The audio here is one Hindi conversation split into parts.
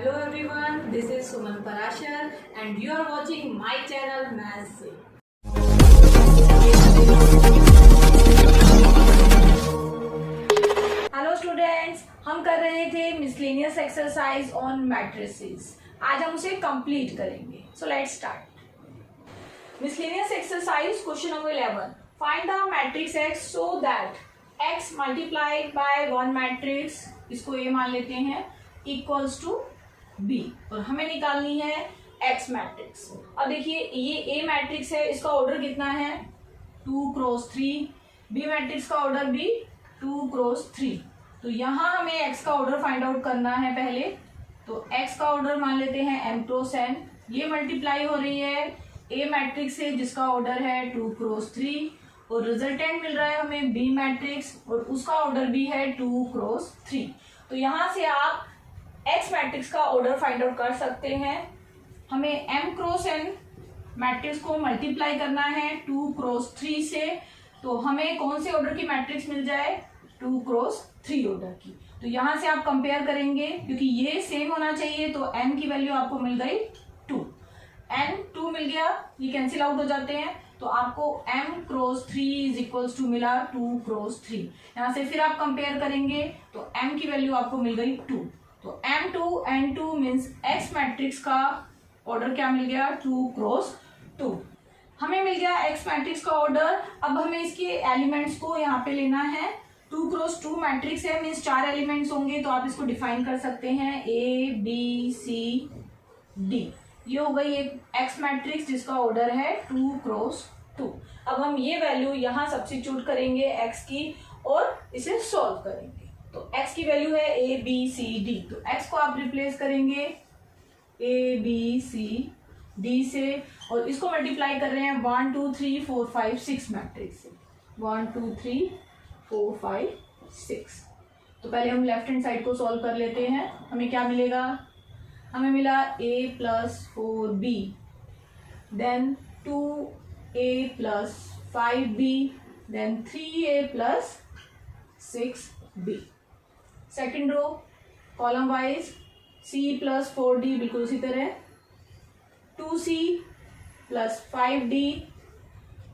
Hello everyone, this is Suman Parashar and you are watching my channel Maths से। हेलो स्टूडेंट्स, हम कर रहे थे मिसलेनियस एक्सरसाइज ऑन मैट्रिसेस। आज हम उसे कंप्लीट करेंगे। So let's start. Miscellaneous exercise question number 11। Find the matrix x so that x multiplied by one matrix, इसको ए मान लेते हैं, इक्वल्स टू बी, और हमें निकालनी है एक्स मैट्रिक्स। अब देखिए ये ए मैट्रिक्स है, इसका ऑर्डर कितना है 2 क्रॉस 3, बी मैट्रिक्स का ऑर्डर भी 2 क्रॉस 3। तो यहाँ हमें एक्स का ऑर्डर फाइंड आउट करना है पहले। तो एक्स का ऑर्डर मान लेते हैं m क्रॉस n। ये मल्टीप्लाई हो रही है ए मैट्रिक्स से जिसका ऑर्डर है 2 क्रॉस 3, और रिजल्टेंट मिल रहा है हमें बी मैट्रिक्स और उसका ऑर्डर भी है 2 क्रॉस 3। तो यहाँ से आप एक्स मैट्रिक्स का ऑर्डर फाइंड आउट कर सकते हैं। हमें m क्रॉस n मैट्रिक्स को मल्टीप्लाई करना है 2 क्रॉस 3 से, तो हमें कौन से ऑर्डर की मैट्रिक्स मिल जाए 2 क्रॉस 3 ऑर्डर की। तो यहाँ से आप कंपेयर करेंगे क्योंकि ये सेम होना चाहिए, तो n की वैल्यू आपको मिल गई 2, n 2 मिल गया, ये कैंसिल आउट हो जाते हैं, तो आपको m cross 3 is equals to मिला 2 क्रॉस 3। यहाँ से फिर आप कंपेयर करेंगे तो m की वैल्यू आपको मिल गई 2, तो m2 n2 means x matrix का ऑर्डर क्या मिल गया 2 क्रॉस 2। हमें मिल गया x मैट्रिक्स का ऑर्डर। अब हमें इसके एलिमेंट्स को यहाँ पे लेना है। 2 क्रॉस 2 मैट्रिक्स है, मीन्स 4 एलिमेंट्स होंगे, तो आप इसको डिफाइन कर सकते हैं A B C D। ये हो गई एक x मैट्रिक्स जिसका ऑर्डर है 2 क्रॉस 2। अब हम ये वैल्यू यहाँ सब्स्टिट्यूट करेंगे x की और इसे सॉल्व करेंगे। तो x की वैल्यू है a b c d, तो x को आप रिप्लेस करेंगे a b c d से, और इसको मल्टीप्लाई कर रहे हैं 1 2 3 4 5 6 मैट्रिक्स से, 1 2 3 4 5 6। तो पहले हम लेफ्ट हैंड साइड को सॉल्व कर लेते हैं। हमें क्या मिलेगा, हमें मिला a plus 4b, then 2a plus 5b, then 3a plus 6b। Second row column wise c plus 4d बिल्कुल उसी तरह, 2c plus 5d,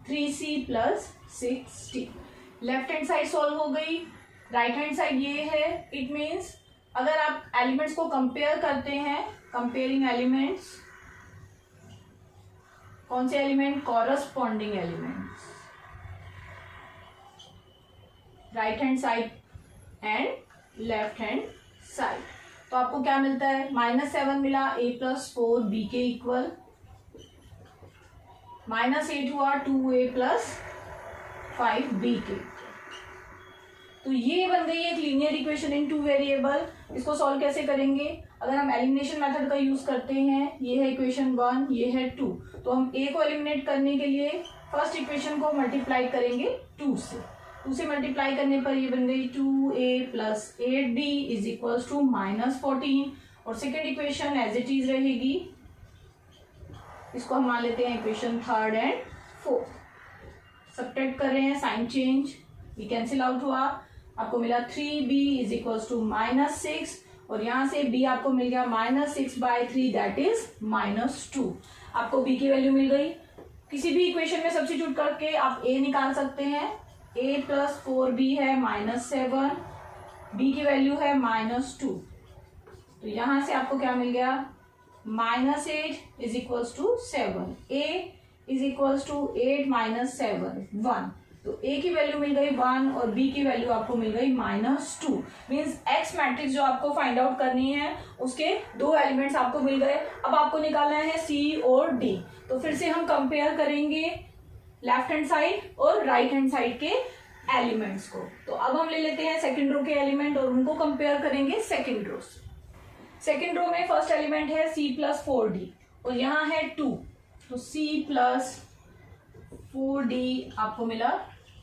3c plus 6d। Left hand side solve हो गई, राइट हैंड साइड ये है। इट मीन्स अगर आप एलिमेंट्स को कंपेयर करते हैं, कंपेयरिंग एलिमेंट्स, कौन से element, corresponding elements, right hand side and left hand side, तो आपको क्या मिलता है -7 मिला a प्लस 4 b के इक्वल, -8 हुआ 2a प्लस 5b के। तो ये बन गई एक लीनियर इक्वेशन इन 2 वेरिएबल। इसको सॉल्व कैसे करेंगे, अगर हम एलिमिनेशन मेथड का यूज करते हैं, ये है इक्वेशन 1, ये है 2, तो हम a को एलिमिनेट करने के लिए फर्स्ट इक्वेशन को मल्टीप्लाई करेंगे 2 से, 2 से मल्टीप्लाई करने पर ये बन गई 2a plus 8b is equals to -14, और second equation as it is रहेगी, इसको हम मान लेते हैं equation 3rd and 4th। Subtract कर रहे हैं, साइन चेंज, ये कैंसिल आउट हुआ, आपको मिला 3b इज इक्वल्स टू -6, और यहाँ से b आपको मिल गया -6/3 दैट इज -2। आपको b की वैल्यू मिल गई। किसी भी इक्वेशन में सब्स्टिट्यूट करके आप a निकाल सकते हैं। a प्लस 4b है -7, b की वैल्यू है -2, तो यहाँ से आपको क्या मिल गया -8 is equals to 7, a is equals to 8 - 7 1, तो a की वैल्यू मिल गई 1 और b की वैल्यू आपको मिल गई -2। मीन्स x मैट्रिक्स जो आपको फाइंड आउट करनी है उसके 2 एलिमेंट्स आपको मिल गए। अब आपको निकालना है c और d, तो फिर से हम कंपेयर करेंगे लेफ्ट हैंड साइड और राइट हैंड साइड के एलिमेंट्स को। तो अब हम ले लेते हैं सेकंड रो के एलिमेंट और उनको कंपेयर करेंगे सेकंड रो से। सेकंड रो में फर्स्ट एलिमेंट है c प्लस 4d और यहाँ है 2, तो c प्लस 4d आपको मिला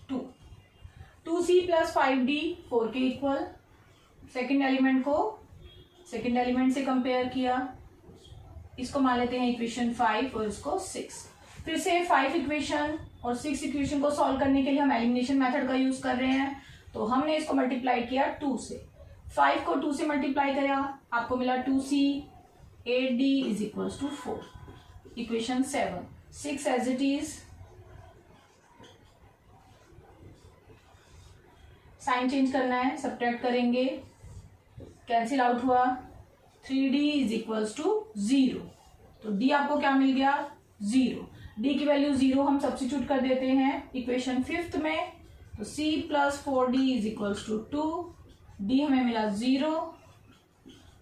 2, 2c प्लस 5d 4 के इक्वल। सेकंड एलिमेंट को सेकंड एलिमेंट से कंपेयर किया, इसको मान लेते हैं इक्वेशन 5 और इसको 6। फिर से 5 इक्वेशन और 6 इक्वेशन को सॉल्व करने के लिए हम एलिमिनेशन मेथड का यूज कर रहे हैं, तो हमने इसको मल्टीप्लाई किया 2 से। 5 को 2 से मल्टीप्लाई करा, आपको मिला 2c 8d is equals to 4. Equation 7. 6 as it is. Sign change करना है, सब्ट्रैक्ट करेंगे, कैंसिल आउट हुआ. 3d is equals to 0. तो d आपको क्या मिल गया? 0. d की वैल्यू 0 हम सब्स्टिट्यूट कर देते हैं इक्वेशन 5th में. तो c plus 4d is equals to 2. d हमें मिला 0.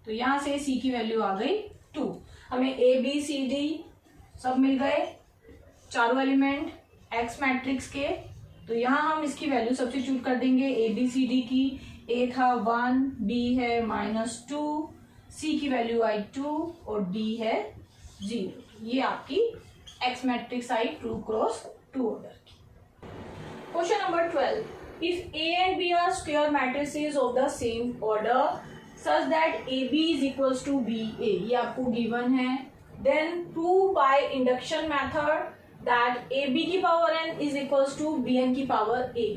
तो यहां से c की वैल्यू आ गई 2. हमें a b c d सब मिल गए, चारों एलिमेंट x मैट्रिक्स के. तो यहाँ हम इसकी वैल्यू सब्स्टिट्यूट कर देंगे a b c d की. a था 1, b है -2, c की वैल्यू आई 2 और d है 0. ये आपकी x matrix I true cross 2 order की. Question number 12. If a and b are square matrices of the same order such that ab is equals to ba, ये आपको गिवन है. then prove by induction method that ab की power n is equals to bn की पावर a.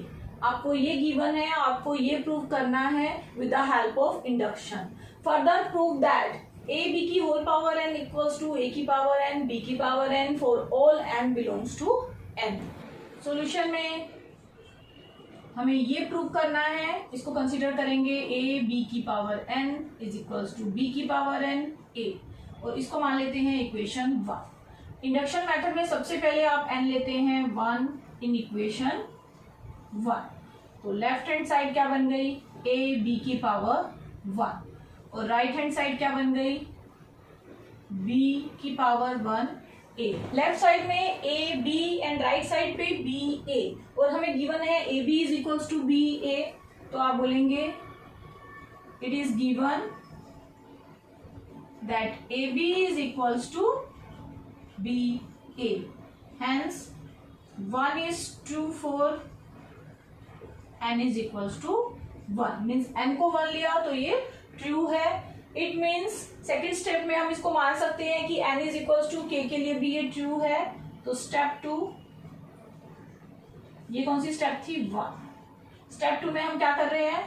आपको ये गिवन है, आपको ये प्रूव करना है with the help of induction. further prove that a b की whole power n equals to a की पावर n b की power n for all n belongs to n. Solution में हमें ये प्रूव करना है, इसको कंसीडर करेंगे a b की power n is equals to b की पावर n a, और इसको मान लेते हैं इक्वेशन 1. इंडक्शन मेथड में सबसे पहले आप n लेते हैं 1 इन इक्वेशन 1. तो लेफ्ट हैंड साइड क्या बन गई? a b की पावर 1. और राइट हैंड साइड क्या बन गई? b की पावर 1 a. लेफ्ट साइड में a b and right side पे b a, और हमें गिवन है a b is equals to b a. तो आप बोलेंगे it is given that a b is equals to b a. hence 1 is true for n is equals to 1. Means n को 1 लिया तो ये ट्रू है. इट मीन्स सेकेंड स्टेप में हम इसको मान सकते हैं कि n is equals to k के लिए भी ये ट्रू है. तो स्टेप 2, ये कौन सी स्टेप थी? 1. स्टेप 2 में हम क्या कर रहे हैं?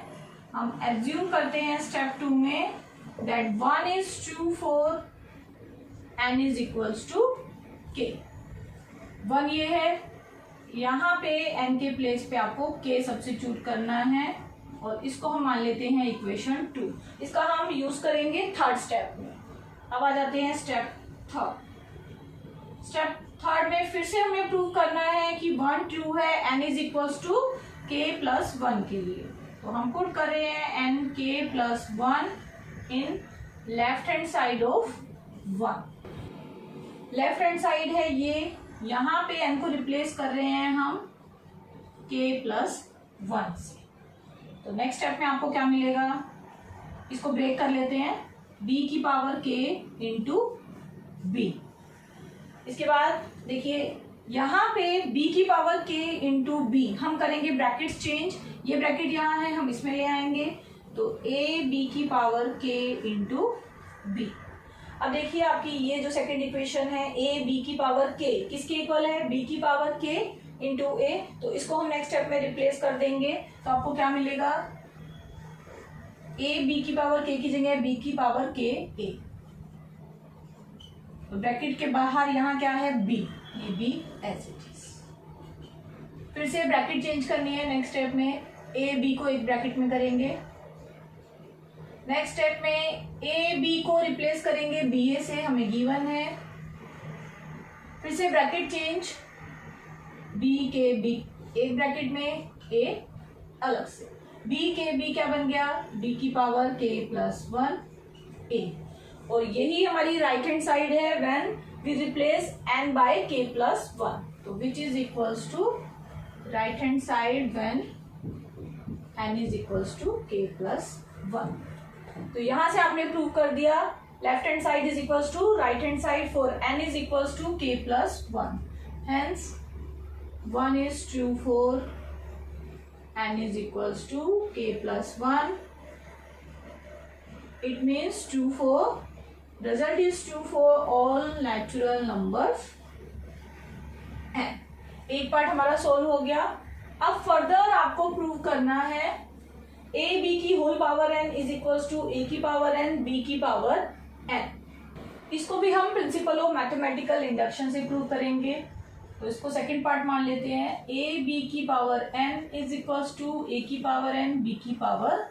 हम एज्यूम करते हैं स्टेप 2 में that 1 is true for n is equals to k. 1 ये है, यहाँ पे n के प्लेस पे आपको k सब्स्टिट्यूट करना है, और इसको हम मान लेते हैं इक्वेशन 2. इसका हम यूज करेंगे थर्ड स्टेप में. अब आ जाते हैं स्टेप थर्ड. स्टेप थर्ड में फिर से हमें प्रूव करना है कि 1 ट्रू है n is equals to k plus 1 के लिए. तो हम पुट कर रहे हैं n k plus 1 in left hand side of 1. Left hand side है ये, यहाँ पे n को रिप्लेस कर रहे हैं हम k प्लस 1 से. तो नेक्स्ट स्टेप में आपको क्या मिलेगा? इसको ब्रेक कर लेते हैं, b की पावर k इंटू b. इसके बाद देखिए यहाँ पे b की पावर k इंटू b हम करेंगे ब्रैकेट्स चेंज. ये ब्रैकेट यहाँ है, हम इसमें ले आएंगे. तो a b की पावर k इंटू b. अब देखिए आपकी ये जो सेकंड इक्वेशन है a b की पावर k किसके इक्वल है? b की पावर k इंटू a. तो इसको हम नेक्स्ट स्टेप में रिप्लेस कर देंगे. तो आपको क्या मिलेगा? a b की पावर k की जगह b की पावर k a. तो ब्रैकेट के बाहर यहाँ क्या है? b. ये b एज इट इज. फिर से ब्रैकेट चेंज करनी है. नेक्स्ट स्टेप में a b को एक ब्रैकेट में करेंगे. नेक्स्ट स्टेप में a b को रिप्लेस करेंगे b a से, हमें गिवन है. फिर से ब्रैकेट चेंज, b के b एक ब्रैकेट में, a अलग से. b के b क्या बन गया? b की पावर k प्लस 1 a. और यही हमारी राइट हैंड साइड है when we replace n by k plus 1. तो which is equals to right hand side when n is equals to k plus 1. तो यहां से आपने प्रूव कर दिया left hand side is equals to right hand side for n is equals to k plus 1. Hence 1 is true for n is equals to k plus 1. It means true for, result is true for all natural numbers n. एक पार्ट हमारा सोल्व हो गया. अब फर्दर आपको प्रूव करना है a b की whole power n is equals to a की पावर n b की पावर n. इसको भी हम प्रिंसिपल ऑफ मैथमेटिकल इंडक्शन से प्रूव करेंगे। तो इसको सेकंड पार्ट मान लेते हैं। ए बी की power n is equals to A की पावर n बी की पावर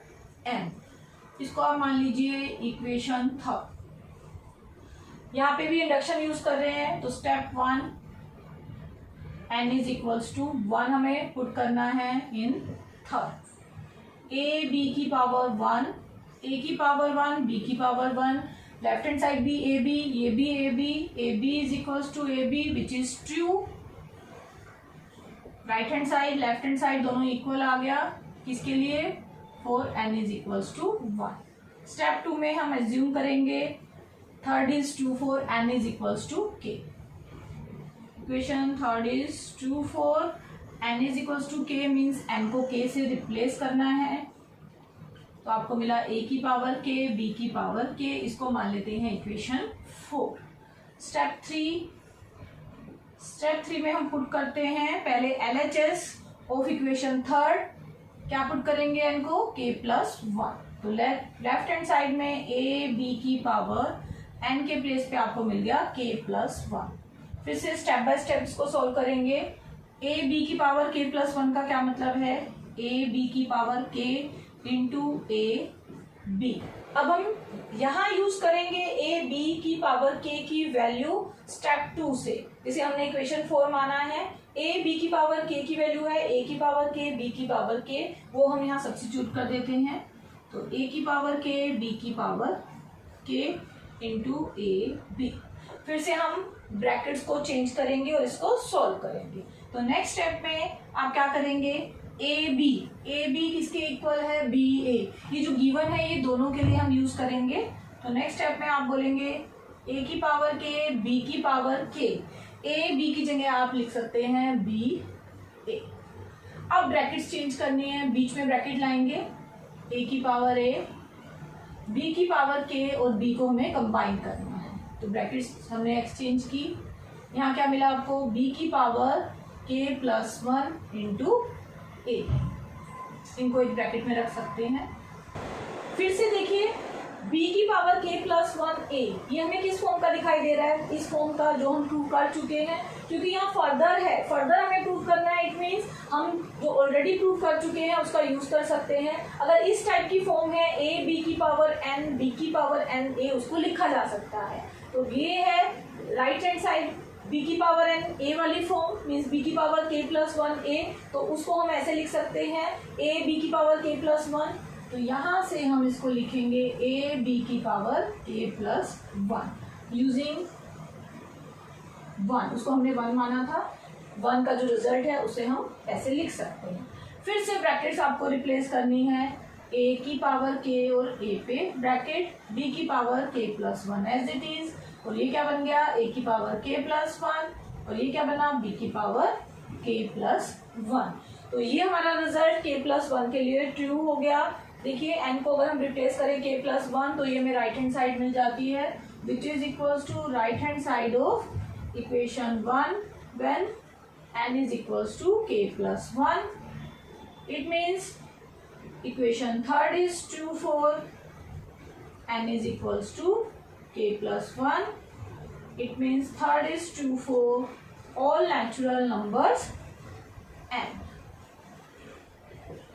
n। इसको आप मान लीजिए इक्वेशन थर्ड। यहाँ पे भी इंडक्शन यूज कर रहे हैं, तो step 1 n is equals to 1 हमें पुट करना है इन थर्ड। ए बी की पावर 1, ए की पावर 1 बी की पावर 1, लेफ्ट हैंड साइड भी ए बी, ये भी A B, A B is equals to A B which is true. Right hand side left hand side दोनों इक्वल आ गया, किसके लिए, for n is equals to 1। Step 2 में हम एज्यूम करेंगे third is true for n is equals to k। Equation third is true for n is equals to k means n को k से रिप्लेस करना है। तो आपको मिला a की पावर k b की पावर k, इसको मान लेते हैं इक्वेशन 4। स्टेप 3 में हम पुट करते हैं पहले LHS ऑफ इक्वेशन थर्ड। क्या पुट करेंगे n को, k प्लस 1। तो लेफ्ट हैंड साइड में a b की पावर n के प्लेस पे आपको मिल गया k प्लस 1। फिर से स्टेप बाय स्टेप इसको सोल्व करेंगे। a b की पावर k प्लस 1 का क्या मतलब है, a b की power k into a b। अब हम यहाँ यूज करेंगे a b की पावर k की वैल्यू स्टेप 2 से, जिसे हमने इक्वेशन 4 माना है। a b की पावर k की वैल्यू है a की पावर k b की पावर k, वो हम यहाँ सब्स्टिट्यूट कर देते हैं। तो a की पावर k b की power k into a b। फिर से हम ब्रैकेट्स को चेंज करेंगे और इसको सॉल्व करेंगे। तो नेक्स्ट स्टेप में आप क्या करेंगे, ए बी किसके इक्वल है, बी ए। ये जो गिवन है ये दोनों के लिए हम यूज करेंगे। तो नेक्स्ट स्टेप में आप बोलेंगे ए की पावर के बी की पावर के, ए बी की जगह आप लिख सकते हैं बी ए। अब ब्रैकेट्स चेंज करनी है, बीच में ब्रैकेट लाएंगे, ए की पावर ए बी की पावर के और बी को हमें कंबाइन करना है। तो ब्रैकेट्स हमने एक्सचेंज की, यहाँ क्या मिला आपको, b की पावर k प्लस 1 इंटू ए। इनको एक ब्रैकेट में रख सकते हैं। फिर से देखिए b की पावर k प्लस 1 a, ये हमें किस फॉर्म का दिखाई दे रहा है, इस फॉर्म का जो हम प्रूव कर चुके हैं। क्योंकि यहाँ फर्दर है, फर्दर हमें प्रूव करना है, इट मीन्स हम जो ऑलरेडी प्रूव कर चुके हैं उसका यूज कर सकते हैं। अगर इस टाइप की फॉर्म है a b की पावर n b की पावर n a, उसको लिखा जा सकता है। तो ये है राइट हैंड साइड b की पावर n a वाली फॉर्म मीन्स b की पावर k प्लस 1 a, तो उसको हम ऐसे लिख सकते हैं a b की पावर k प्लस 1। तो यहाँ से हम इसको लिखेंगे a b की पावर k प्लस 1 यूजिंग 1, उसको हमने 1 माना था, 1 का जो रिजल्ट है उसे हम ऐसे लिख सकते हैं। फिर से ब्रैकेट्स आपको रिप्लेस करनी है, a की पावर k और a पे ब्रैकेट, b की power k plus 1 as it is, और ये क्या बन गया, a की पावर k प्लस 1 और ये क्या बना, b की पावर k प्लस 1। तो ये हमारा रिजल्ट k प्लस 1 के लिए ट्रू हो गया। देखिए n को अगर हम रिप्लेस करें k प्लस 1 तो ये हमें राइट हैंड साइड मिल जाती है, which is equals to right hand side of equation 1 when n is equals to k plus 1। It means equation third is true for n is equals to k plus 1. It means third is true for all natural numbers n.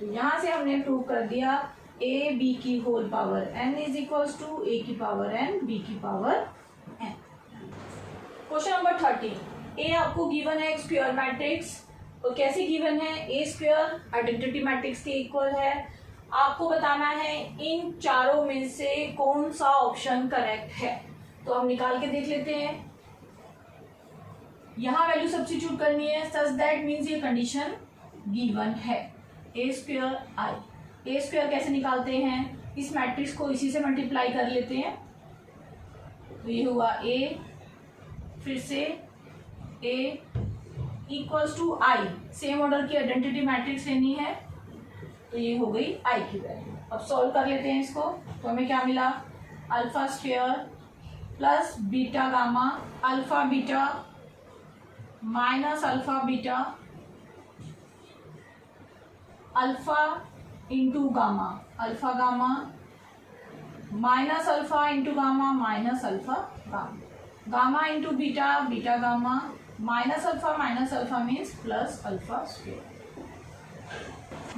तो यहाँ से हमने प्रूव कर दिया a b की whole power n is equals to a की पावर n b की power n। Question number 13, a आपको गिवन है एक स्क्वायर मैट्रिक्स, और कैसे गिवन है, a स्क्वायर आइडेंटिटी मैट्रिक्स के इक्वल है। आपको बताना है इन चारों में से कौन सा ऑप्शन करेक्ट है। तो हम निकाल के देख लेते हैं। यहाँ वैल्यू सब्स्टिट्यूट करनी है, सच दैट मीन्स ये कंडीशन गिवन है a square i। a square कैसे निकालते हैं, इस मैट्रिक्स को इसी से मल्टीप्लाई कर लेते हैं। तो ये हुआ a, फिर से a equals to i, same order की आइडेंटिटी मैट्रिक्स लेनी है, तो ये हो गई i की वैल्यू। अब सॉल्व कर लेते हैं इसको। तो हमें क्या मिला, alpha square plus beta gamma, alpha beta minus alpha beta, alpha into gamma, alpha gamma minus alpha into gamma minus alpha gamma, gamma into beta beta gamma, minus alpha means plus alpha square.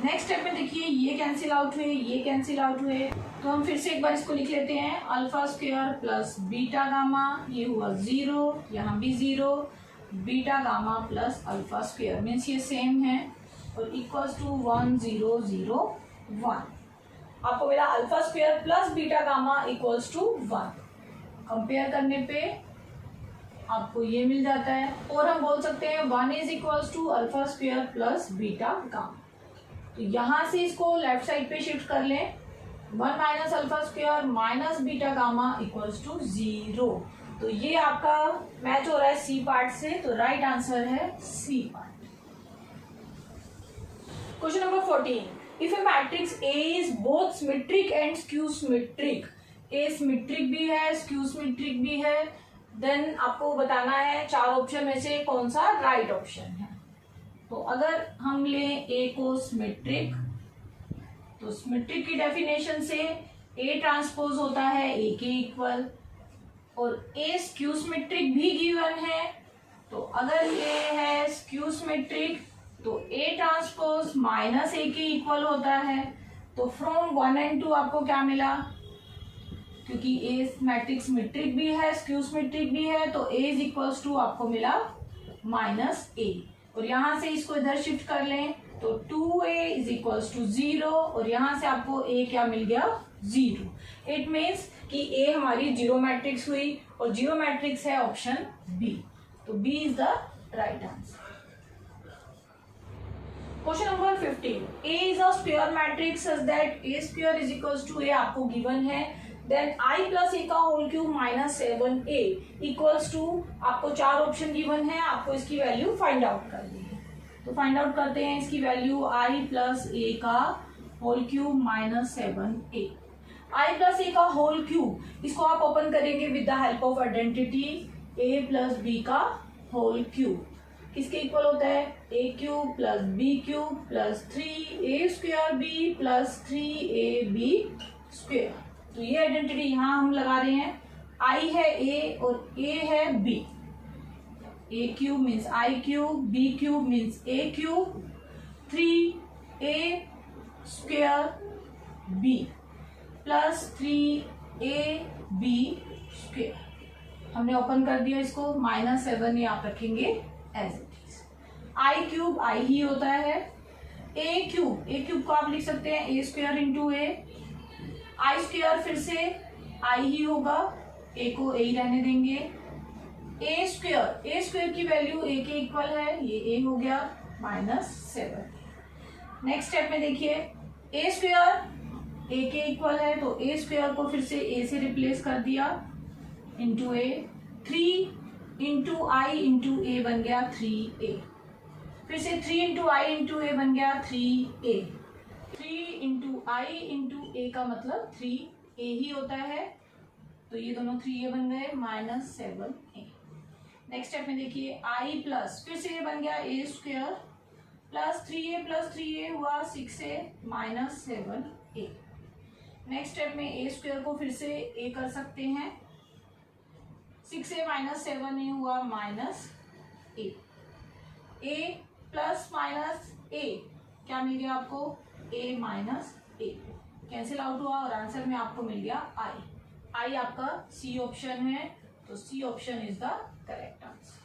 Next step में देखिए ये कैंसिल आउट हुए, ये कैंसिल आउट हुए, तो हम फिर से एक बार इसको लिख लेते हैं alpha square plus beta gamma, ये हुआ 0, यहाँ भी 0, beta gamma plus alpha square means ये सेम है और इक्वल्स टू 1 0 0 1। आपको मिला alpha square plus beta gamma equals to 1। Compare करने पे आपको ये मिल जाता है और हम बोल सकते हैं 1 is equals to alpha square plus beta gamma. तो यहाँ से इसको लेफ्ट साइड पे शिफ्ट कर लें, 1 minus alpha square minus beta gamma equals to 0। तो ये आपका मैच हो रहा है सी पार्ट से, तो राइट आंसर है C part. Question number 14, if A matrix A is both symmetric and skew symmetric, A symmetric भी है स्क्यू सिमेट्रिक भी है, देन आपको बताना है चार ऑप्शन में से कौन सा राइट ऑप्शन है। तो अगर हम लें ए को सिमेट्रिक, तो सिमेट्रिक की डेफिनेशन से ए ट्रांसपोज होता है ए के इक्वल, और ए स्क्यू सिमेट्रिक भी गिवन है। तो अगर ए है स्क्यू सिमेट्रिक तो ए ट्रांसपोज माइनस ए के इक्वल होता है। तो फ्रॉम 1 and 2 आपको क्या मिला, क्योंकि ए मैट्रिक्स सिमेट्रिक भी है स्क्यू सिमेट्रिक भी है, तो ए इज इक्वल्स टू आपको मिला माइनस ए, और यहां से इसको इधर शिफ्ट कर लें तो 2a इज इक्वल्स टू 0, और यहां से आपको a क्या मिल गया 0। इट मीन्स कि a हमारी जीरो मैट्रिक्स हुई और जीरो मैट्रिक्स है ऑप्शन बी, तो B is the right answer. Question number 15, a is a square matrix such that a square is equals to a आपको गिवन है, देन i प्लस ए का whole cube minus 7a equals to, आपको चार ऑप्शन गिवन है, आपको इसकी वैल्यू फाइंड आउट करनी है। तो फाइंड आउट करते हैं इसकी वैल्यू, i प्लस ए का whole cube minus 7a, i plus A का होल क्यूब, इसको आप ओपन करेंगे with the help of identity, a plus B का होल क्यूब किसके इक्वल होता है, a cube plus B cube plus 3a square B plus 3ab square. तो ये आइडेंटिटी यहाँ हम लगा रहे हैं, i है a और a है b, a cube means i cube, b cube means a cube, 3a square b plus 3ab square. हमने ओपन कर दिया इसको, माइनस 7 ये आप रखेंगे as it is. i cube i ही होता है, a क्यूब को आप लिख सकते हैं a square into a, I square फिर से आई ही होगा, ए को ए ही रहने देंगे, ए स्क्वायर की वैल्यू ए के इक्वल है, ये ए हो गया माइनस 7। नेक्स्ट स्टेप में देखिए ए स्क्वायर ए के इक्वल है, तो ए स्क्वायर को फिर से ए से रिप्लेस कर दिया इंटू ए, 3 इंटू आई इंटू ए बन गया 3a, फिर से 3 इंटू आई इंटू ए बन गया 3a, 3 इंटू आई इंटू ए का मतलब 3a ही होता है, तो ये दोनों 3a बन गए माइनस 7a। नेक्स्ट स्टेप में देखिए आई प्लस फिर से ये बन गया ए स्क्वायर प्लस 3a हुआ 6a minus 7a। Next step में ए स्क्वायर को फिर से ए कर सकते हैं, 6a माइनस 7a हुआ minus a, a plus minus a क्या मिल गया आपको, a minus a cancel out हुआ और आंसर में आपको मिल गया i आपका सी ऑप्शन है, तो C option is the correct answer.